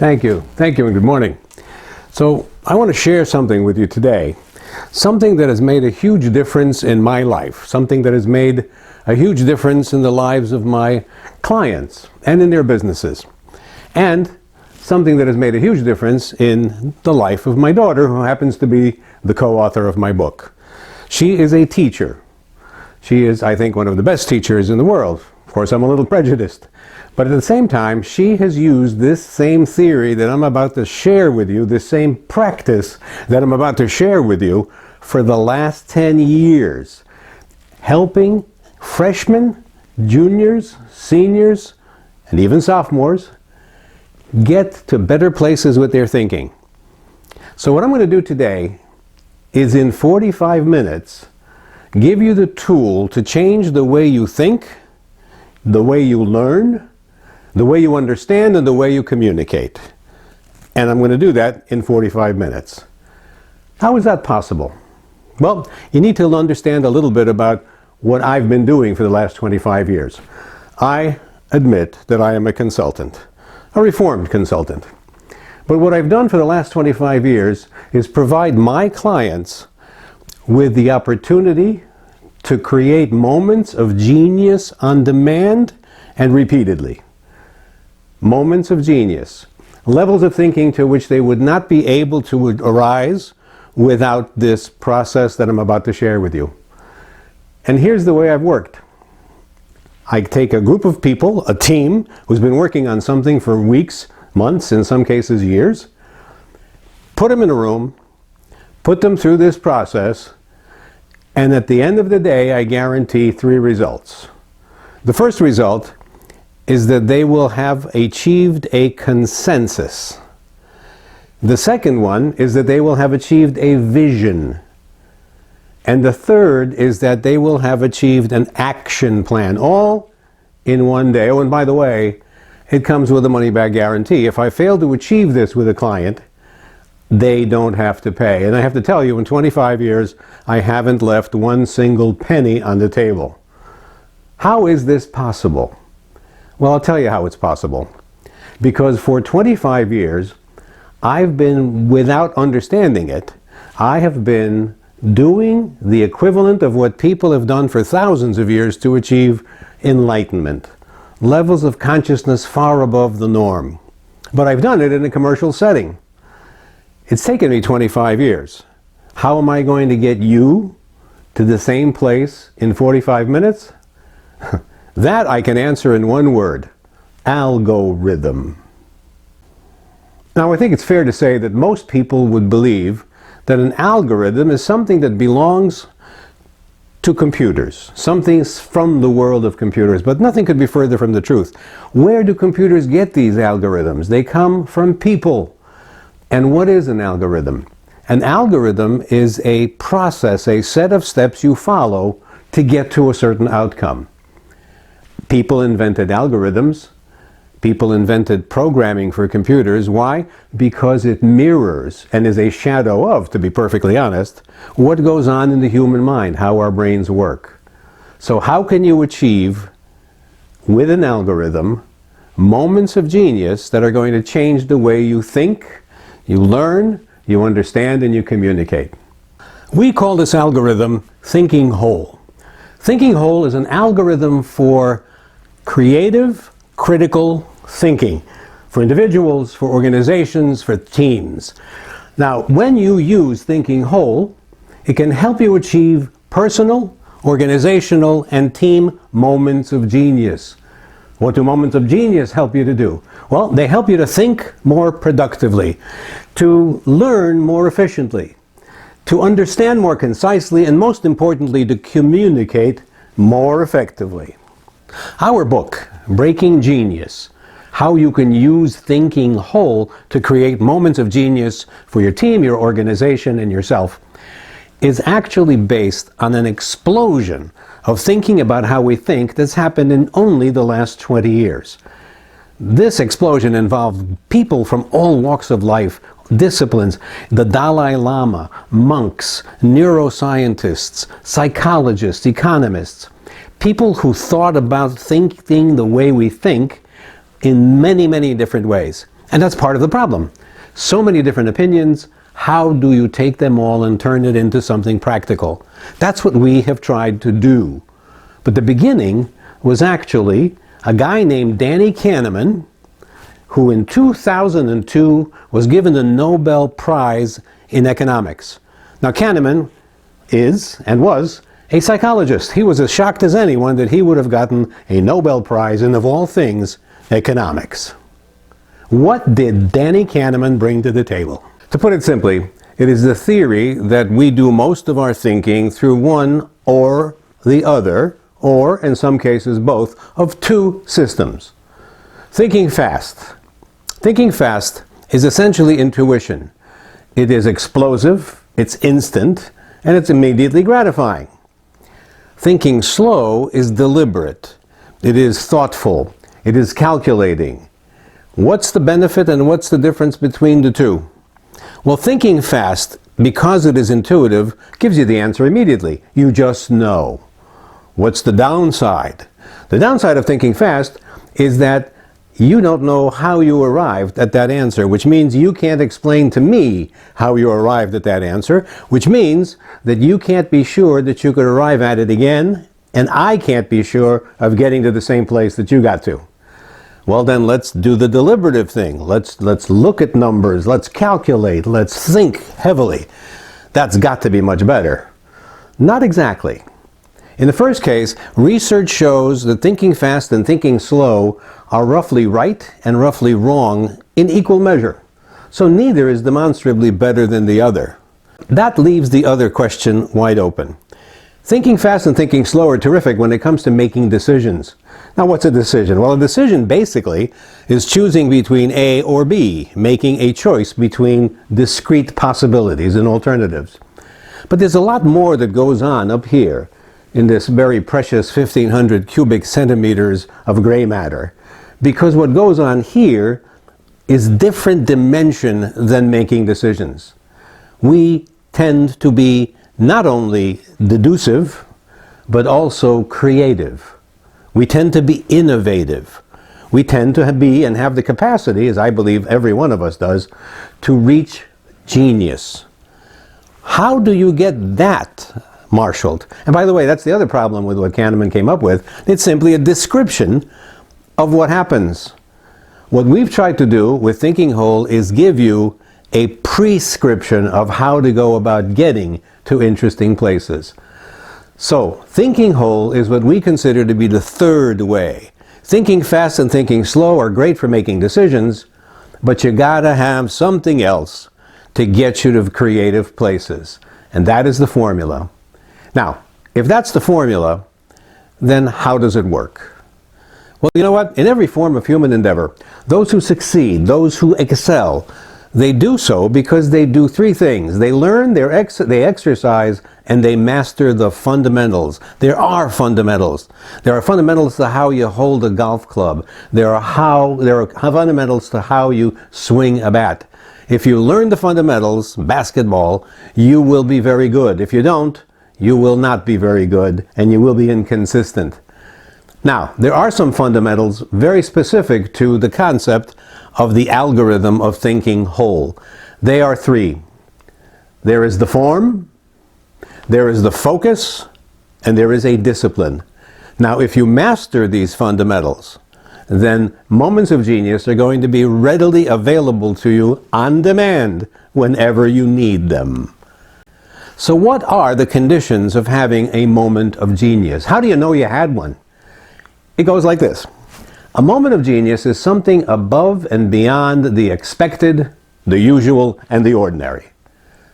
Thank you. Thank you and good morning. So I want to share something with you today. Something that has made a huge difference in my life. Something that has made a huge difference in the lives of my clients and in their businesses. And something that has made a huge difference in the life of my daughter, who happens to be the co-author of my book. She is a teacher. She is, I think, one of the best teachers in the world. Of course, I'm a little prejudiced. But at the same time, she has used this same theory that I'm about to share with you, this same practice that I'm about to share with you for the last 10 years, helping freshmen, juniors, seniors, and even sophomores get to better places with their thinking. So what I'm going to do today is in 45 minutes give you the tool to change the way you think, the way you learn, the way you understand, and the way you communicate. And I'm going to do that in 45 minutes. How is that possible? Well, you need to understand a little bit about what I've been doing for the last 25 years. I admit that I am a consultant, a reformed consultant. But what I've done for the last 25 years is provide my clients with the opportunity to create moments of genius on demand and repeatedly. Moments of genius. Levels of thinking to which they would not be able to arise without this process that I'm about to share with you. And here's the way I've worked. I take a group of people, a team, who's been working on something for weeks, months, in some cases years, put them in a room, put them through this process, and at the end of the day, I guarantee 3 results. The first result is that they will have achieved a consensus. The second one is that they will have achieved a vision. And the third is that they will have achieved an action plan, all in one day. Oh, and by the way, it comes with a money-back guarantee. If I fail to achieve this with a client, they don't have to pay. And I have to tell you, in 25 years, I haven't left one single penny on the table. How is this possible? Well, I'll tell you how it's possible. Because for 25 years, I've been, without understanding it, I have been doing the equivalent of what people have done for thousands of years to achieve enlightenment. Levels of consciousness far above the norm. But I've done it in a commercial setting. It's taken me 25 years. How am I going to get you to the same place in 45 minutes? That I can answer in one word: algorithm. Now, I think it's fair to say that most people would believe that an algorithm is something that belongs to computers, something from the world of computers, but nothing could be further from the truth. Where do computers get these algorithms? They come from people. And what is an algorithm? An algorithm is a process, a set of steps you follow to get to a certain outcome. People invented algorithms. People invented programming for computers. Why? Because it mirrors and is a shadow of, to be perfectly honest, what goes on in the human mind, how our brains work. So how can you achieve, with an algorithm, moments of genius that are going to change the way you think, you learn, you understand, and you communicate? We call this algorithm Thinking Whole. Thinking Whole is an algorithm for creative, critical thinking, for individuals, for organizations, for teams. Now, when you use Thinking Whole, it can help you achieve personal, organizational, and team moments of genius. What do moments of genius help you to do? Well, they help you to think more productively, to learn more efficiently, to understand more concisely, and most importantly, to communicate more effectively. Our book, Breaking Genius: How You Can Use Thinking Whole to Create Moments of Genius for Your Team, Your Organization, and Yourself, is actually based on an explosion of thinking about how we think that's happened in only the last 20 years. This explosion involved people from all walks of life, disciplines, the Dalai Lama, monks, neuroscientists, psychologists, economists, people who thought about thinking the way we think in many, many different ways. And that's part of the problem. So many different opinions. How do you take them all and turn it into something practical? That's what we have tried to do. But the beginning was actually a guy named Danny Kahneman, who in 2002 was given the Nobel Prize in economics. Now Kahneman is, and was, a psychologist. He was as shocked as anyone that he would have gotten a Nobel Prize in, of all things, economics. What did Danny Kahneman bring to the table? To put it simply, it is the theory that we do most of our thinking through one or the other, or in some cases both, of two systems. Thinking fast. Thinking fast is essentially intuition. It is explosive, it's instant, and it's immediately gratifying. Thinking slow is deliberate. It is thoughtful. It is calculating. What's the benefit and what's the difference between the two? Well, thinking fast, because it is intuitive, gives you the answer immediately. You just know. What's the downside? The downside of thinking fast is that you don't know how you arrived at that answer, which means you can't explain to me how you arrived at that answer, which means that you can't be sure that you could arrive at it again, and I can't be sure of getting to the same place that you got to. Well, then let's do the deliberative thing. Let's look at numbers, let's calculate, let's think heavily. That's got to be much better. Not exactly. In the first case, research shows that thinking fast and thinking slow are roughly right and roughly wrong in equal measure. So neither is demonstrably better than the other. That leaves the other question wide open. Thinking fast and thinking slow are terrific when it comes to making decisions. Now, what's a decision? Well, a decision basically is choosing between A or B, making a choice between discrete possibilities and alternatives. But there's a lot more that goes on up here in this very precious 1,500 cubic centimeters of gray matter, because what goes on here is different dimension than making decisions. We tend to be not only deducive, but also creative. We tend to be innovative. We tend to be and have the capacity, as I believe every one of us does, to reach genius. How do you get that marshaled? And by the way, that's the other problem with what Kahneman came up with. It's simply a description of what happens. What we've tried to do with Thinking Whole is give you a prescription of how to go about getting to interesting places. So, Thinking Whole is what we consider to be the third way. Thinking fast and thinking slow are great for making decisions, but you gotta have something else to get you to creative places. And that is the formula. Now, if that's the formula, then how does it work? Well, you know what? In every form of human endeavor, those who succeed, those who excel, they do so because they do three things. They learn, they exercise, and they master the fundamentals. There are fundamentals. There are fundamentals to how you hold a golf club. There are fundamentals to how you swing a bat. If you learn the fundamentals, basketball, you will be very good. If you don't, you will not be very good, and you will be inconsistent. Now, there are some fundamentals very specific to the concept of the algorithm of thinking whole. They are three. There is the form, there is the focus, and there is a discipline. Now, if you master these fundamentals, then moments of genius are going to be readily available to you on demand whenever you need them. So what are the conditions of having a moment of genius? How do you know you had one? It goes like this. A moment of genius is something above and beyond the expected, the usual, and the ordinary.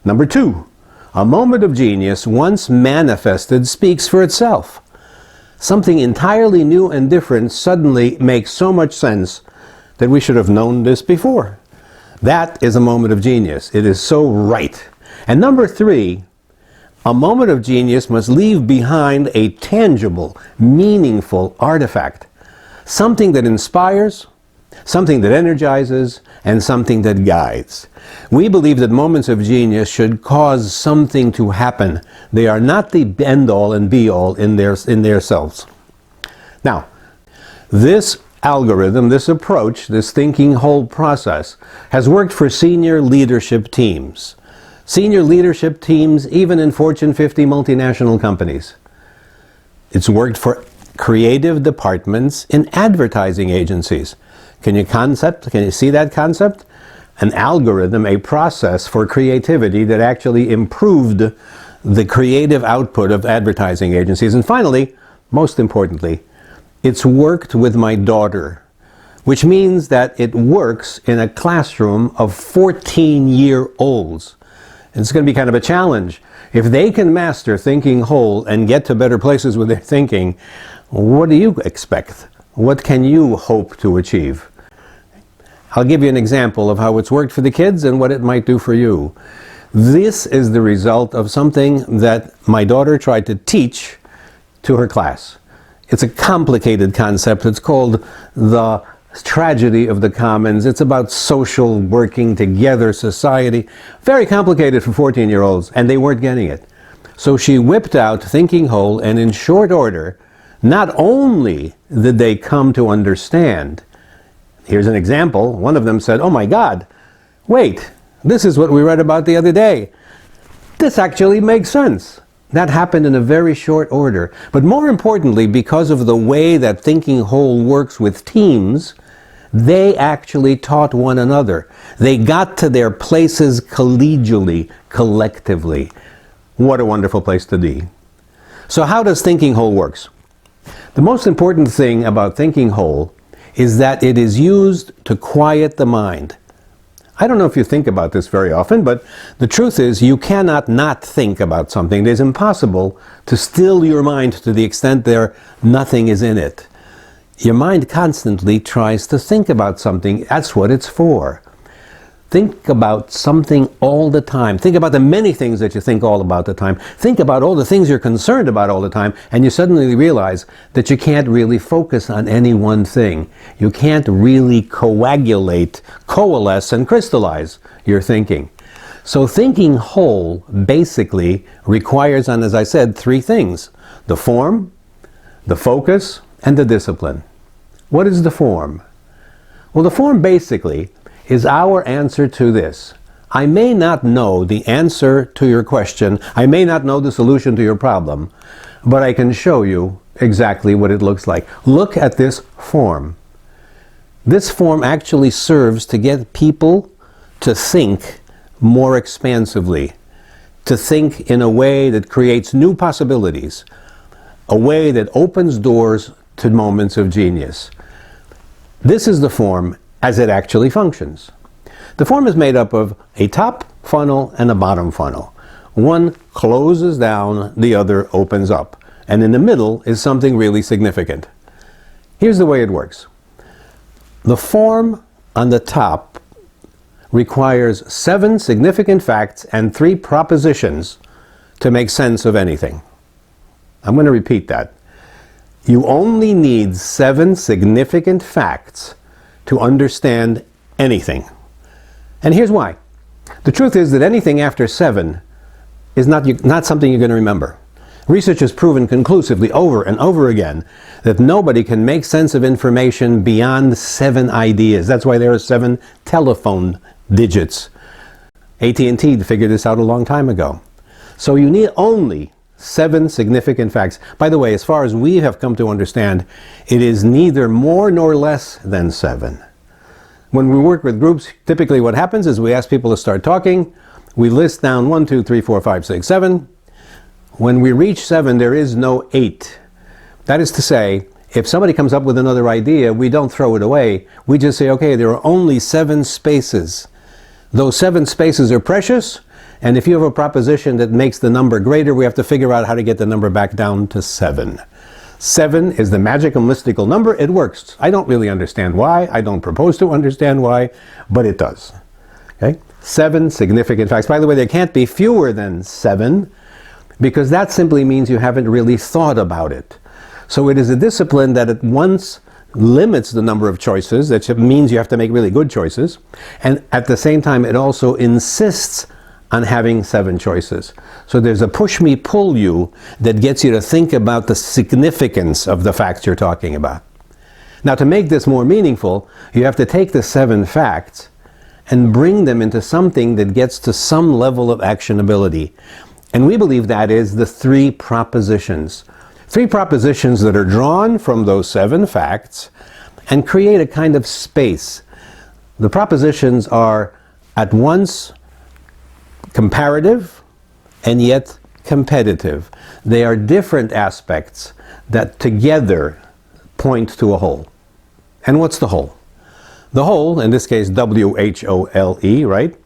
Number two, a moment of genius, once manifested, speaks for itself. Something entirely new and different suddenly makes so much sense that we should have known this before. That is a moment of genius. It is so right. And number three, a moment of genius must leave behind a tangible, meaningful artifact. Something that inspires, something that energizes, and something that guides. We believe that moments of genius should cause something to happen. They are not the end-all and be-all in their selves. Now, this algorithm, this approach, this thinking whole process, has worked for senior leadership teams. Senior leadership teams, even in Fortune 50 multinational companies. It's worked for creative departments in advertising agencies. Can you see that concept? An algorithm, a process for creativity that actually improved the creative output of advertising agencies. And finally, most importantly, it's worked with my daughter, which means that it works in a classroom of 14-year-olds. It's going to be kind of a challenge. If they can master thinking whole and get to better places with their thinking, what do you expect? What can you hope to achieve? I'll give you an example of how it's worked for the kids and what it might do for you. This is the result of something that my daughter tried to teach to her class. It's a complicated concept. It's called the tragedy of the commons. It's about social working together society. Very complicated for 14-year-olds, and they weren't getting it. So she whipped out Thinking Whole, and in short order, not only did they come to understand, here's an example. One of them said, "Oh my God, wait, this is what we read about the other day. This actually makes sense." That happened in a very short order. But more importantly, because of the way that Thinking Whole works with teams, they actually taught one another. They got to their places collegially, collectively. What a wonderful place to be. So how does Thinking Whole works? The most important thing about Thinking Whole is that it is used to quiet the mind. I don't know if you think about this very often, but the truth is you cannot not think about something. It is impossible to still your mind to the extent there nothing is in it. Your mind constantly tries to think about something. That's what it's for. Think about something all the time. Think about the many things that you think all about the time. Think about all the things you're concerned about all the time, and you suddenly realize that you can't really focus on any one thing. You can't really coalesce, and crystallize your thinking. So Thinking Whole basically requires, and as I said, three things: the form, the focus, and the discipline. What is the form? Well, the form basically is our answer to this. I may not know the answer to your question, I may not know the solution to your problem, but I can show you exactly what it looks like. Look at this form. This form actually serves to get people to think more expansively, to think in a way that creates new possibilities, a way that opens doors to moments of genius. This is the form as it actually functions. The form is made up of a top funnel and a bottom funnel. One closes down, the other opens up. And in the middle is something really significant. Here's the way it works. The form on the top requires 7 significant facts and 3 propositions to make sense of anything. I'm going to repeat that. You only need 7 significant facts to understand anything. And here's why. The truth is that anything after 7 is not something you're going to remember. Research has proven conclusively over and over again that nobody can make sense of information beyond 7 ideas. That's why there are 7 telephone digits. AT&T figured this out a long time ago. So you need only 7 significant facts. By the way, as far as we have come to understand, it is neither more nor less than 7. When we work with groups, typically what happens is we ask people to start talking. We list down 1, 2, 3, 4, 5, 6, 7. When we reach 7, there is no 8. That is to say, if somebody comes up with another idea, we don't throw it away. We just say, okay, there are only 7 spaces. Those 7 spaces are precious, and if you have a proposition that makes the number greater, we have to figure out how to get the number back down to 7. 7 is the magical, mystical number. It works. I don't really understand why. I don't propose to understand why, but it does. Okay? 7 significant facts. By the way, there can't be fewer than 7, because that simply means you haven't really thought about it. So it is a discipline that at once limits the number of choices. That means you have to make really good choices. And at the same time, it also insists on having 7 choices. So there's a push me, pull you that gets you to think about the significance of the facts you're talking about. Now, to make this more meaningful, you have to take the 7 facts and bring them into something that gets to some level of actionability. And we believe that is the 3 propositions. 3 propositions that are drawn from those 7 facts and create a kind of space. The propositions are at once comparative and yet competitive. They are different aspects that together point to a whole. And what's the whole? The whole, in this case W-H-O-L-E, right,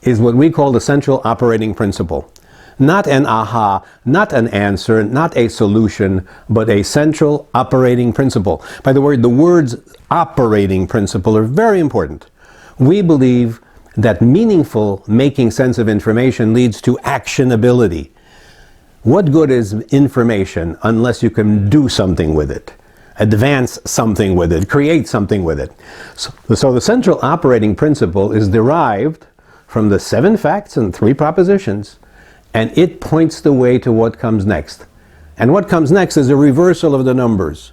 is what we call the central operating principle. Not an aha, not an answer, not a solution, but a central operating principle. By the way, the words operating principle are very important. We believe that meaningful making sense of information leads to actionability. What good is information unless you can do something with it, advance something with it, create something with it? So the central operating principle is derived from the 7 facts and 3 propositions, and it points the way to what comes next. And what comes next is a reversal of the numbers,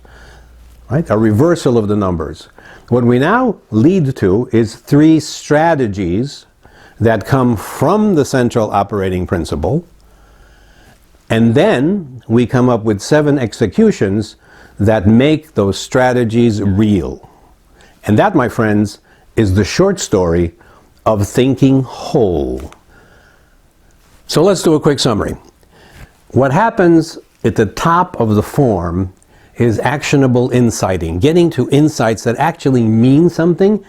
right? A reversal of the numbers. What we now lead to is 3 strategies that come from the central operating principle, and then we come up with 7 executions that make those strategies real. And that, my friends, is the short story of thinking whole. So let's do a quick summary. What happens at the top of the form is actionable insighting, getting to insights that actually mean something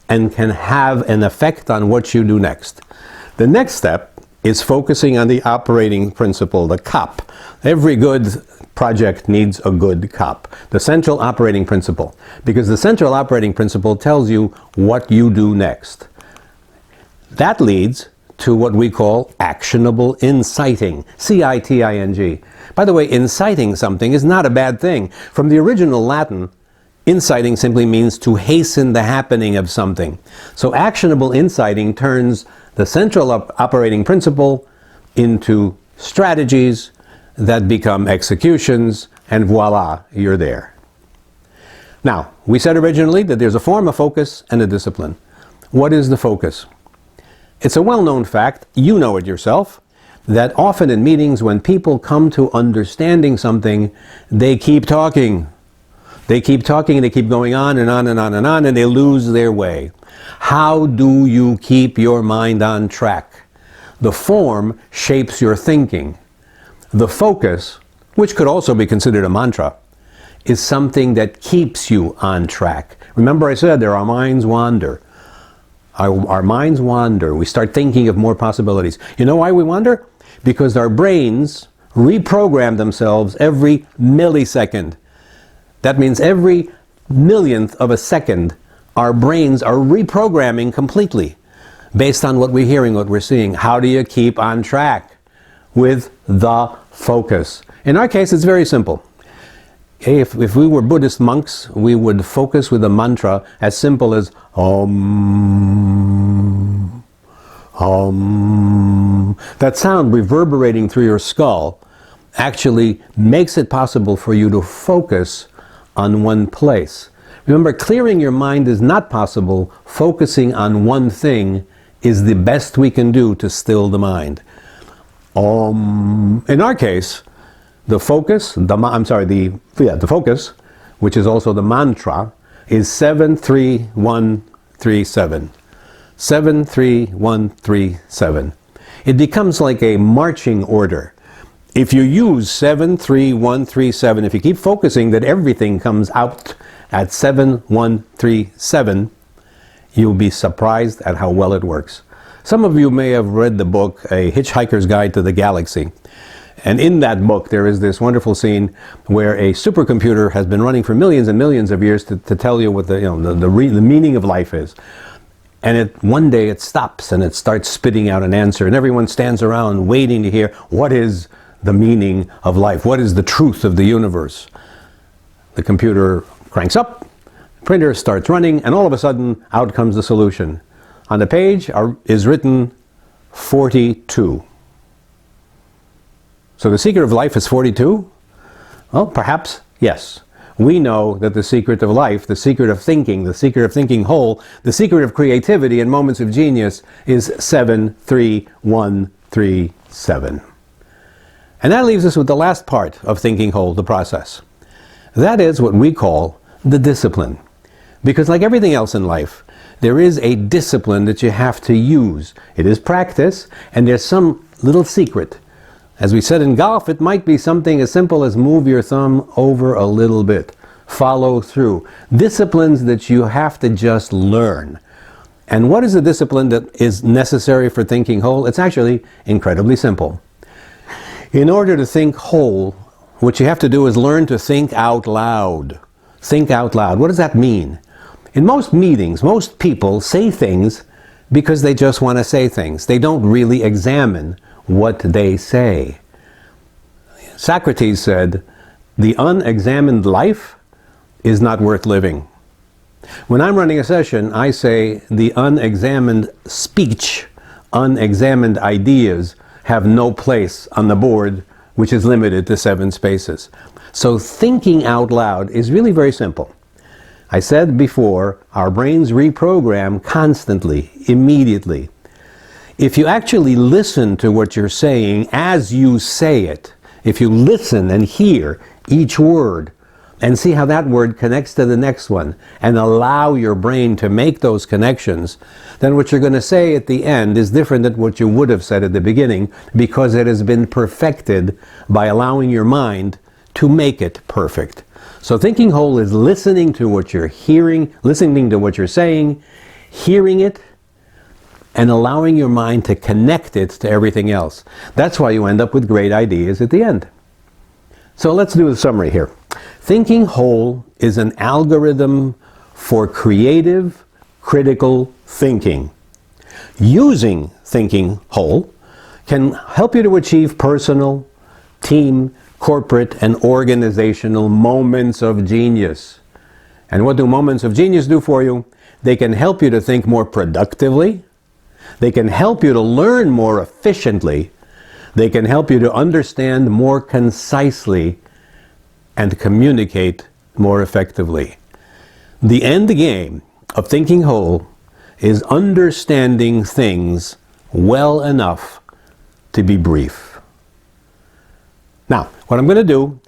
and can have an effect on what you do next. The next step is focusing on the operating principle, the COP. Every good project needs a good COP, the central operating principle, because the central operating principle tells you what you do next. That leads to what we call actionable inciting, C-I-T-I-N-G. By the way, inciting something is not a bad thing. From the original Latin, inciting simply means to hasten the happening of something. So actionable inciting turns the central operating principle into strategies that become executions, and voila, you're there. Now, we said originally that there's a form of focus and a discipline. What is the focus? It's a well-known fact, you know it yourself, that often in meetings when people come to understanding something, they keep talking. They keep talking and they keep going on and on and on and on, and they lose their way. How do you keep your mind on track? The form shapes your thinking. The focus, which could also be considered a mantra, is something that keeps you on track. Remember I said there, our minds wander. Our minds wander. We start thinking of more possibilities. You know why we wander? Because our brains reprogram themselves every millisecond. That means every millionth of a second, our brains are reprogramming completely based on what we're hearing, what we're seeing. How do you keep on track? With the focus. In our case, it's very simple. Okay, if we were Buddhist monks, we would focus with a mantra as simple as Om. Om. That sound reverberating through your skull actually makes it possible for you to focus on one place. Remember, clearing your mind is not possible. Focusing on one thing is the best we can do to still the mind. In our case, the focus, the focus, which is also the mantra, is 73137. 73137. It becomes like a marching order. If you use 73137, if you keep focusing that everything comes out at 7137, you'll be surprised at how well it works. Some of you may have read the book, A Hitchhiker's Guide to the Galaxy. And in that book, there is this wonderful scene where a supercomputer has been running for millions and millions of years to tell you what the meaning of life is. And one day it stops and it starts spitting out an answer, and everyone stands around waiting to hear what is the meaning of life, what is the truth of the universe. The computer cranks up, printer starts running, and all of a sudden out comes the solution. On the page is written 42. So the secret of life is 42? Well, perhaps, yes. we know that the secret of life, the secret of thinking, the secret of thinking whole, the secret of creativity and moments of genius is 73137. And that leaves us with the last part of thinking whole, the process. That is what we call the discipline. Because like everything else in life, there is a discipline that you have to use. It is practice, and there's some little secret. As we said in golf, it might be something as simple as move your thumb over a little bit. Follow through. Disciplines that you have to just learn. And what is the discipline that is necessary for thinking whole? It's actually incredibly simple. In order to think whole, what you have to do is learn to think out loud. Think out loud. What does that mean? In most meetings, most people say things because they just want to say things. They don't really examine what they say. Socrates said, "The unexamined life is not worth living." When I'm running a session, I say the unexamined speech, unexamined ideas have no place on the board, which is limited to 7 spaces. So thinking out loud is really very simple. I said before, our brains reprogram constantly, immediately. If you actually listen to what you're saying as you say it, if you listen and hear each word and see how that word connects to the next one and allow your brain to make those connections, then what you're going to say at the end is different than what you would have said at the beginning, because it has been perfected by allowing your mind to make it perfect. So thinking whole is listening to what you're hearing, listening to what you're saying, hearing it, and allowing your mind to connect it to everything else. That's why you end up with great ideas at the end. So let's do the summary here. Thinking whole is an algorithm for creative, critical thinking. Using thinking whole can help you to achieve personal, team, corporate, and organizational moments of genius. And what do moments of genius do for you? They can help you to think more productively. They can help you to learn more efficiently. They can help you to understand more concisely and communicate more effectively. The end game of thinking whole is understanding things well enough to be brief. Now, what I'm going to do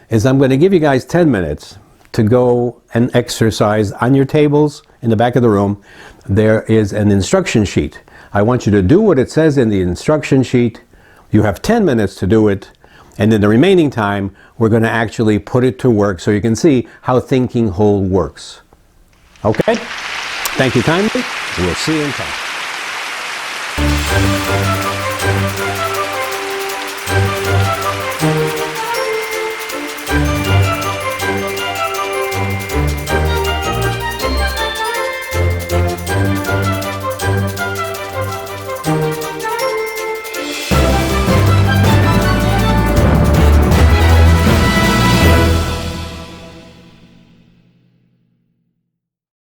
is I'm going to give you guys 10 minutes to go and exercise on your tables in the back of the room. There is an instruction sheet. I want you to do what it says in the instruction sheet. You have 10 minutes to do it, and in the remaining time, we're going to actually put it to work so you can see how thinking whole works. Okay? Thank you kindly. We'll see you in time.